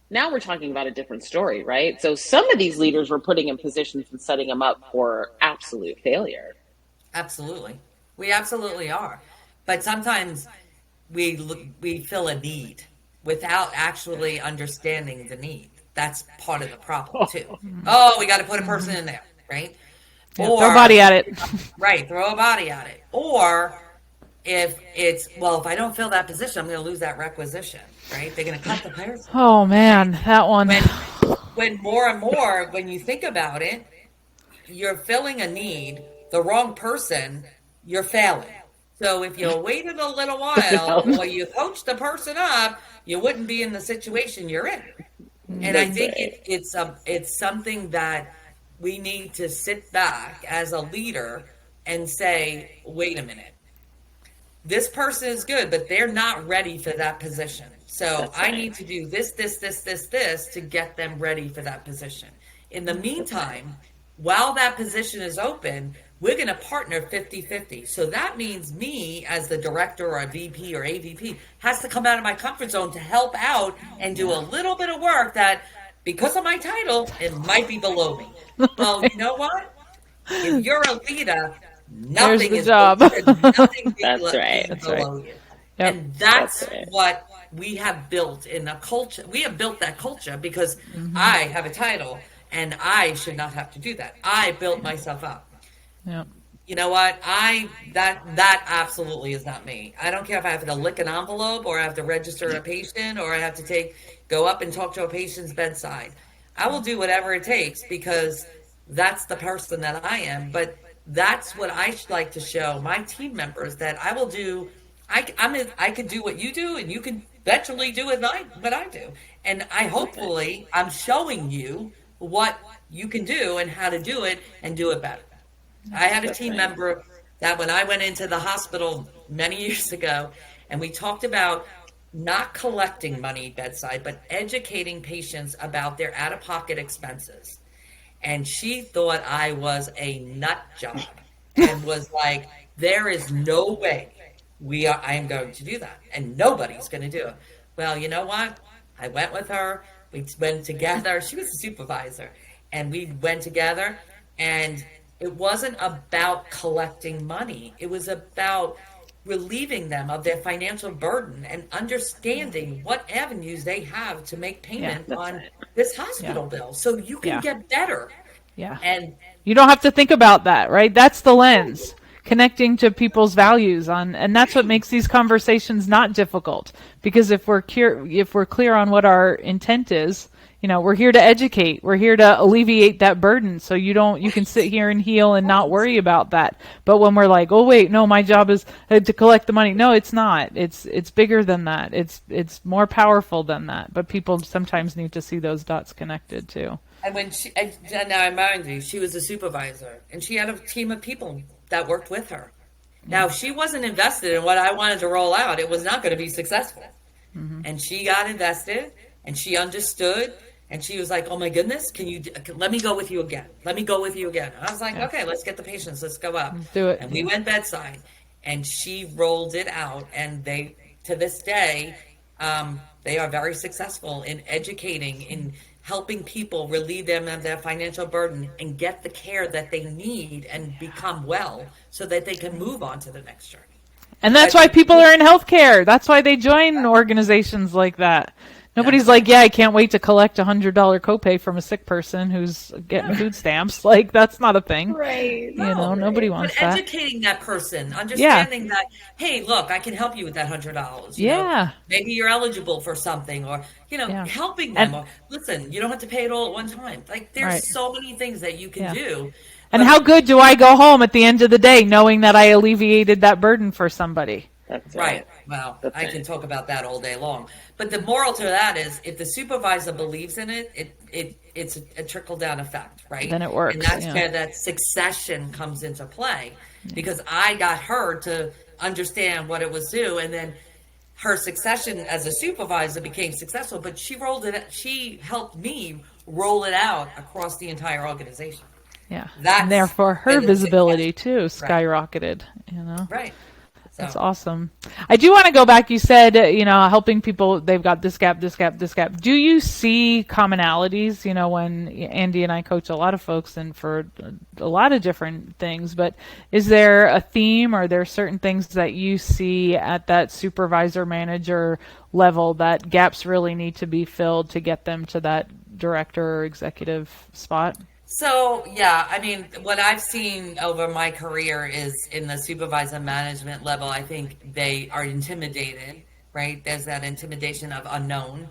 S3: now we're talking about a different story, right? So some of these leaders were putting in positions and setting them up for absolute failure.
S2: Absolutely. We absolutely are. But sometimes we feel a need without actually understanding the need. that's part of the problem too. Oh, we got to put a person in there, right?
S1: Yeah,
S2: Or
S1: throw a body at it.
S2: right, throw a body at it. Or if it's, well, if I don't fill that position, I'm going to lose that requisition, right? They're going to cut the person.
S1: Oh man, that one.
S2: When more and more, when you think about it, you're filling a need, the wrong person, you're failing. So if you waited a little while or you coached the person up, you wouldn't be in the situation you're in. And I think it's something that we need to sit back as a leader and say, wait a minute, this person is good, but they're not ready for that position. So I need to do this to get them ready for that position. In the meantime, while that position is open, we're going to partner 50-50. So that means me as the director or a VP or AVP has to come out of my comfort zone to help out and do a little bit of work that, because of my title, it might be below me. Well, you know what? If you're a leader, nothing is
S1: job.
S2: Nothing
S3: That's
S2: is below you.
S1: Yep.
S2: And that's what we have built in the culture. We have built that culture because I have a title and I should not have to do that. I built myself up.
S1: Yeah.
S2: You know what? That absolutely is not me. I don't care if I have to lick an envelope or I have to register a patient or I have to go up and talk to a patient's bedside. I will do whatever it takes because that's the person that I am. But that's what I should like to show my team members, that I will do. I could do what you do, and you can eventually do what I do. And I'm showing you what you can do and how to do it and do it better. I had a team member that when I went into the hospital many years ago, and we talked about not collecting money bedside, but educating patients about their out-of-pocket expenses. And she thought I was a nut job and was like, there is no way I am going to do that. And nobody's going to do it. Well, you know what? I went with her. We went together. She was a supervisor. And we went together. And it wasn't about collecting money. It was about relieving them of their financial burden and understanding what avenues they have to make payment on this hospital bill so you can get better.
S1: Yeah.
S2: And
S1: you don't have to think about that, right? That's the lens, connecting to people's values and that's what makes these conversations not difficult, because if we're clear on what our intent is, we're here to educate. We're here to alleviate that burden. So you can sit here and heal and not worry about that. But when we're like, oh wait, no, my job is to collect the money. No, it's not. It's bigger than that. It's more powerful than that. But people sometimes need to see those dots connected too.
S2: And now I remind you, she was a supervisor and she had a team of people that worked with her. Now, if she wasn't invested in what I wanted to roll out, it was not going to be successful. And she got invested and she understood. And she was like, oh my goodness, let me go with you again. Let me go with you again. And I was like, okay, let's get the patients. Let's go up.
S1: Do it.
S2: And we went bedside and she rolled it out. And they, to this day, they are very successful in educating, in helping people relieve them of their financial burden and get the care that they need and become well so that they can move on to the next journey.
S1: And that's why people are in healthcare. That's why they join organizations like that. Nobody's like, I can't wait to collect $100 copay from a sick person who's getting food stamps. Like, that's not a thing.
S3: Right.
S1: Nobody wants that.
S2: Educating that person, understanding that, hey, look, I can help you with that $100. Maybe you're eligible for something, or, helping them. Or, listen, you don't have to pay it all at one time. Like, there's so many things that you can do.
S1: And how good do I go home at the end of the day knowing that I alleviated that burden for somebody?
S3: That's
S2: right. Well, I can talk about that all day long. But the moral to that is, if the supervisor believes in it's a trickle-down effect, right?
S1: Then it works.
S2: And that's where that succession comes into play, because I got her to understand what it was due, and then her succession as a supervisor became successful, but she helped me roll it out across the entire organization.
S1: Yeah. And therefore her visibility too skyrocketed,
S2: Right.
S1: That's awesome. I do want to go back. You said, helping people, they've got this gap, this gap, this gap. Do you see commonalities, when Andy and I coach a lot of folks and for a lot of different things, but is there a theme, or are there certain things that you see at that supervisor manager level that gaps really need to be filled to get them to that director or executive spot?
S2: So, yeah, I mean, what I've seen over my career is in the supervisor management level, I think they are intimidated, right? There's that intimidation of unknown.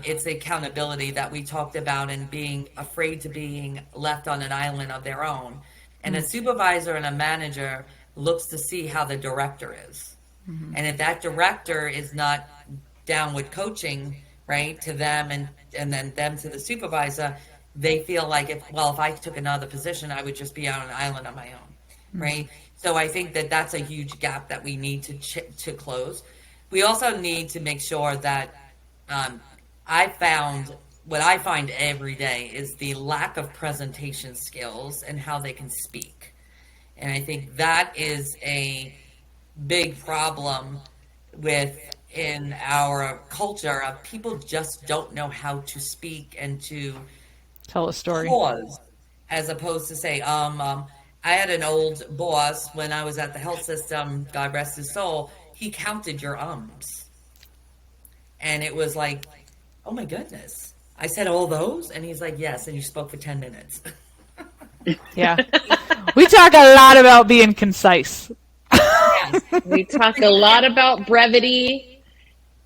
S2: It's the accountability that we talked about and being afraid to being left on an island of their own. And a supervisor and a manager looks to see how the director is. And if that director is not down with coaching, right, to them and then them to the supervisor, they feel like if I took another position, I would just be on an island on my own, right? So I think that that's a huge gap that we need to close. We also need to make sure that what I find every day is the lack of presentation skills and how they can speak. And I think that is a big problem in our culture of people just don't know how to speak and to
S1: Tell a story.
S2: pause as opposed to say, I had an old boss when I was at the health system, God rest his soul, he counted your ums. And it was like, oh my goodness. I said all those? And he's like, yes. And you spoke for 10 minutes.
S1: Yeah. We talk a lot about being concise.
S3: We talk a lot about brevity,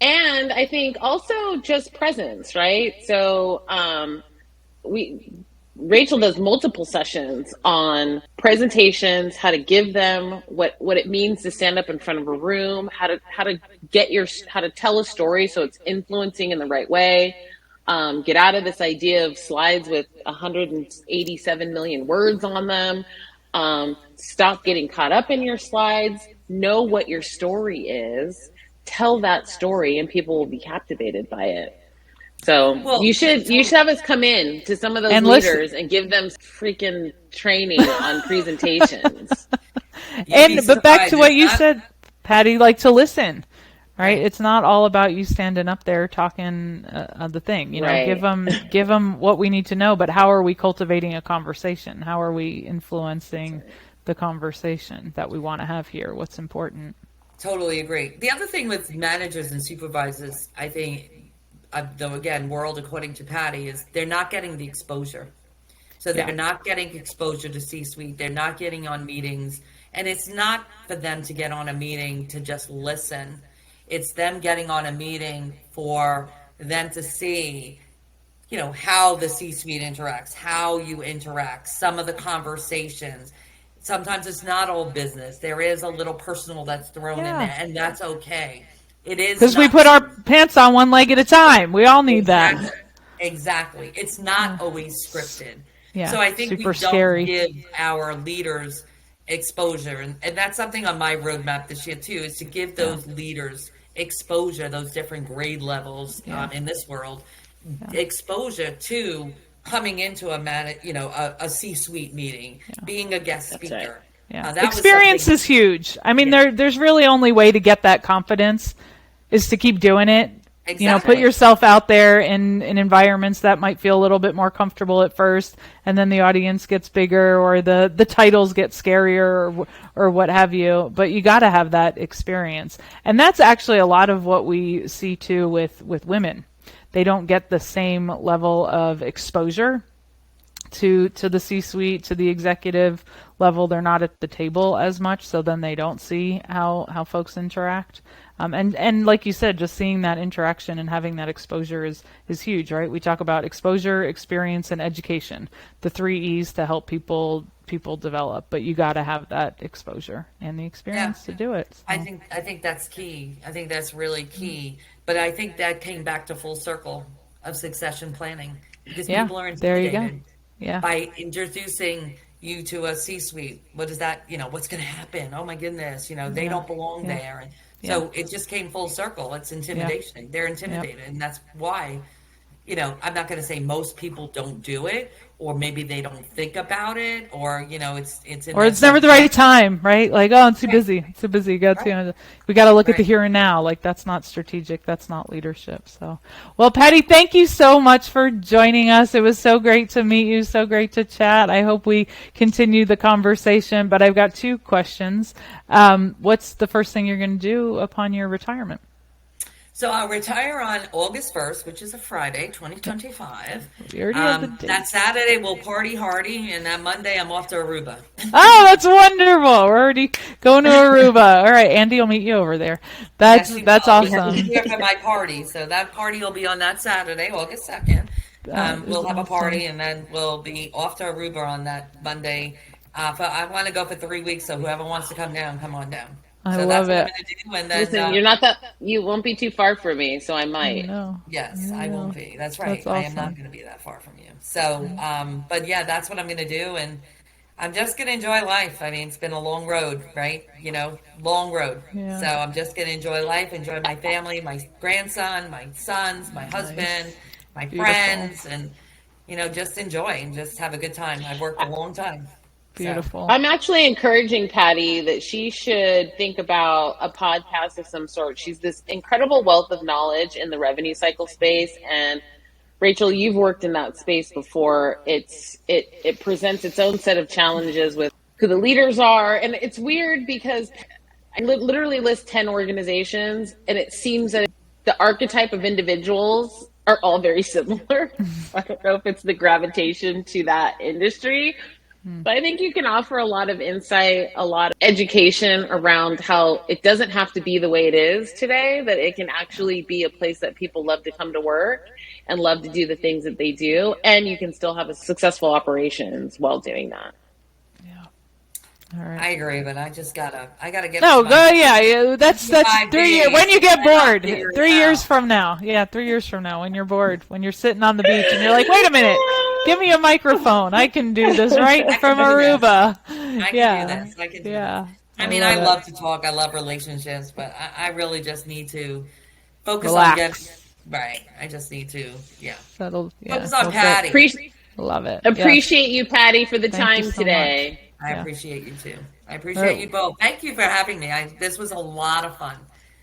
S3: and I think also just presence, right? So Rachel does multiple sessions on presentations, how to give them what it means to stand up in front of a room, how to tell a story so it's influencing in the right way. Get out of this idea of slides with 187 million words on them. Stop getting caught up in your slides. Know what your story is. Tell that story, and people will be captivated by it. So you should have us come in to some of those leaders and give them freaking training on presentations.
S1: But back to what you said, Patty, like to listen. Right? It's not all about you standing up there talking the thing. You know,
S3: Right.
S1: give them what we need to know. But how are we cultivating a conversation? How are we influencing the conversation that we want to have here? What's important?
S2: Totally agree. The other thing with managers and supervisors, I think, though again, world according to Patty, is they're not getting the exposure. So they're not getting exposure to C-suite. They're not getting on meetings. And it's not for them to get on a meeting to just listen. It's them getting on a meeting for them to see, you know, how the C-suite interacts, how you interact, some of the conversations. Sometimes it's not all business. There is a little personal that's thrown in there, and that's okay. It is
S1: because we put our pants on one leg at a time. We all need that.
S2: Exactly. It's not always scripted.
S1: Yeah,
S2: so I think we don't give our leaders exposure, and that's something on my roadmap this year too, is to give those leaders exposure, those different grade levels in this world, exposure to coming into a C-suite meeting, being a guest speaker.
S1: Yeah. Experience is huge. I mean, there's really only way to get that confidence is to keep doing it. Exactly. You know, put yourself out there in environments that might feel a little bit more comfortable at first, and then the audience gets bigger, or the titles get scarier, or what have you. But you got to have that experience, and that's actually a lot of what we see too with women. They don't get the same level of exposure to the C-suite, to the executive level. They're not at the table as much, so then they don't see how folks interact. And like you said, just seeing that interaction and having that exposure is huge, right? We talk about exposure, experience, and education, the 3 E's to help people develop. But you got to have that exposure and the experience to do it. So.
S2: I think that's key. I think that's really key. But I think that came back to full circle of succession planning, because people are intimidated.
S1: There you go. Yeah.
S2: By introducing you to a C-suite. What is that? You know, what's going to happen? Oh my goodness. You know, they don't belong there. And so it just came full circle. It's intimidation. Yeah. They're intimidated. And that's why, you know, I'm not going to say most people don't do it, or maybe they don't think about it, or, you know, it's
S1: never the right time, right? Like, oh, I'm too busy. It's too busy. We got to look at the here and now. Like, that's not strategic. That's not leadership. So, well, Patty, thank you so much for joining us. It was so great to meet you. So great to chat. I hope we continue the conversation, but I've got 2 questions. What's the first thing you're going to do upon your retirement?
S2: So I'll retire on August 1st, which is a Friday, 2025.
S1: We already have the date.
S2: That Saturday we'll party hardy, and that Monday I'm off to Aruba.
S1: Oh, that's wonderful. We're already going to Aruba. All right, Andy will meet you over there. That's
S2: Yes, you
S1: that's
S2: will. You'll be
S1: awesome.
S2: here for my party. So that party will be on that Saturday, August 2nd.
S1: That is
S2: We'll have a
S1: awesome.
S2: party, and then we'll be off to Aruba on that Monday. But I want to go for 3 weeks, so whoever wants to come down, come on down.
S1: I
S2: So that's
S1: love
S2: what I'm
S1: it.
S2: going to do. And then,
S3: Listen, you're not that, you won't be too far from me, so I might.
S1: No,
S2: yes, I
S1: no,
S2: won't be. That's
S1: that's
S2: right. I am not
S1: awesome.
S2: going to be that far from you. So, but yeah, that's what I'm going to do. And I'm just going to enjoy life. I mean, it's been a long road, right? You know, long road.
S1: Yeah.
S2: So I'm just going to enjoy life, enjoy my family, my grandson, my sons, my husband,
S1: Nice.
S2: my
S1: Beautiful.
S2: friends, and, you know, just enjoy and just have a good time. I've worked a long time. So,
S1: Beautiful.
S3: I'm actually encouraging Patty that she should think about a podcast of some sort. She's this incredible wealth of knowledge in the revenue cycle space, and Rachel, you've worked in that space before. It presents its own set of challenges with who the leaders are, and it's weird because I literally list 10 organizations, and it seems that the archetype of individuals are all very similar. I don't know if it's the gravitation to that industry, but I think you can offer a lot of insight, a lot of education around how it doesn't have to be the way it is today, that it can actually be a place that people love to come to work and love to do the things that they do. And you can still have a successful operations while doing that.
S1: Yeah. All right.
S2: I agree, but I gotta get
S1: No,
S2: to
S1: go.
S2: my
S1: Yeah, that's
S2: 5
S1: 3 years.
S2: days,
S1: When you get
S2: and then I'll
S1: bored,
S2: figure it
S1: 3 years
S2: out.
S1: from now. Yeah, 3 years from now, when you're bored, when you're sitting on the beach and you're like, wait a minute, give me a microphone. I can do this right
S2: I
S1: from
S2: can do this.
S1: Aruba.
S2: I can
S1: Yeah,
S2: do this. I can do
S1: yeah.
S2: this. I
S1: I
S2: mean, I
S1: love
S2: love
S1: it.
S2: to talk. I love relationships, but I really just need to focus on getting
S1: Relax.
S2: right. I just need to, yeah,
S1: Settle. Yeah.
S2: focus on
S1: Well,
S2: Patty.
S1: love it. Yes.
S3: Appreciate you, Patty, for the
S1: Thank you
S3: time
S1: so much.
S3: today.
S2: I
S1: Yeah.
S2: appreciate you too. I
S1: All
S2: appreciate you
S1: right.
S2: both. Thank you for having me. This was a lot of fun.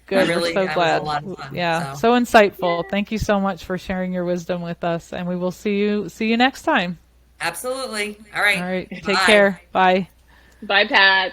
S1: Good. We're so
S2: That was a
S1: glad.
S2: lot of fun.
S1: Yeah.
S2: So,
S1: So insightful. Thank you so much for sharing your wisdom with us, and we will see you next time.
S2: absolutely. All
S1: All
S2: right.
S1: right. Take
S2: Bye.
S1: care. Bye.
S3: Bye, Pat.